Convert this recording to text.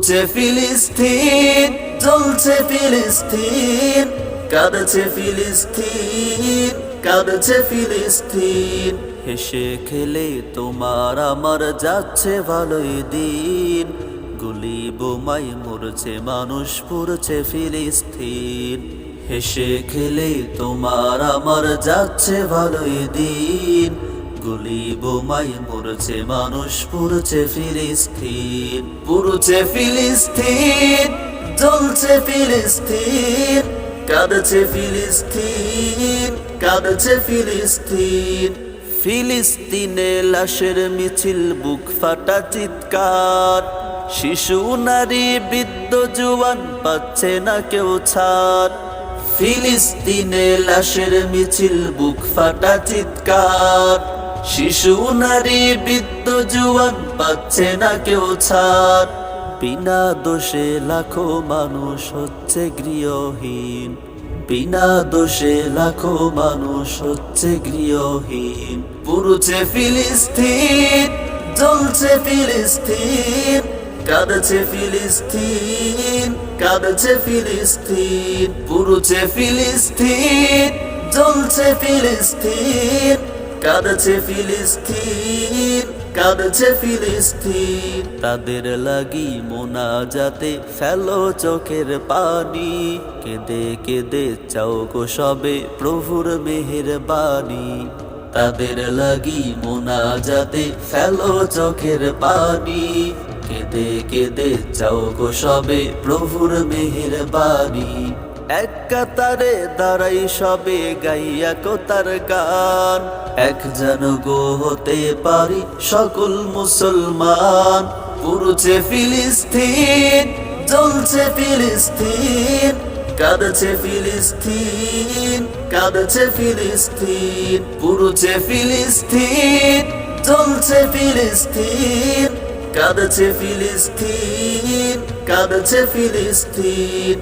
পুরুছে ফিলিস্তিন, জ্বলছে ফিলিস্তিন, কাঁদছে ফিলিস্তিন, কাঁদছে ফিলিস্তিন। হেসে খেলে তোমার আমার যাচ্ছে ভালোই দিন, গুলি বোমায় মরছে মানুষ, পুরছে ফিলিস্তিন। হেসে খেলে তোমার আমার যাচ্ছে ভালোই দিন, গুলি বোমায় মরছে মানুষ, পুরছে ফিলিস্তিন। পুরছে ফিলিস্তিন, জ্বলছে ফিলিস্তিন, কাঁদছে ফিলিস্তিন, কাঁদছে ফিলিস্তিন। ফিলিস্তিনে লাশের মিছিল, বুক ফাটা চিৎকার, শিশু নারী বৃদ্ধ জুয়ান পাচ্ছে না কেউ ছাড়। ফিলিস্তিনে লাশের মিছিল, বুক ফাটা চিৎকার, শিশু নারী বৃদ্ধ জুয়ান পাচ্ছে না কেউ ছাড়। বিনা দোষে লাখো মানুষ হচ্ছে গৃহহীন, বিনা দোষে লাখো মানুষ হচ্ছে গৃহহীন। পুরুছে ফিলিস্তিন, জ্বলছে ফিলিস্তিন, কাঁদছে ফিলিস্তিন, কাঁদছে ফিলিস্তিন। পুরুছে ফিলিস্তিন, জ্বলছে ফিলিস্তিন, কাঁদছে ফিলিস্তিন, কাঁদছে ফিলিস্তিন। তাদের লাগি মোনাজাতে ফেলো চোখের পানি, কেঁদে কেঁদে চাও গো সবে প্রভুর মেহেরবানি। তাদের লাগি মোনাজাতে ফেলো চোখের পানি, কেঁদে কেঁদে চাও গো সবে প্রভুর মেহেরবানি। এক কাতারে দাঁড়াই সবে গাইয়া কোতার গান, এক যেন গো হতে পারি সকল মুসলমান। পুরুছে ফিলিস্তিন, জ্বলছে ফিলিস্তিন, কাঁদছে ফিলিস্তিন, কাঁদছে ফিলিস্তিন। পুরুছে ফিলিস্তিন, জ্বলছে ফিলিস্তিন, কাঁদছে ফিলিস্তিন, কাঁদছে ফিলিস্তিন।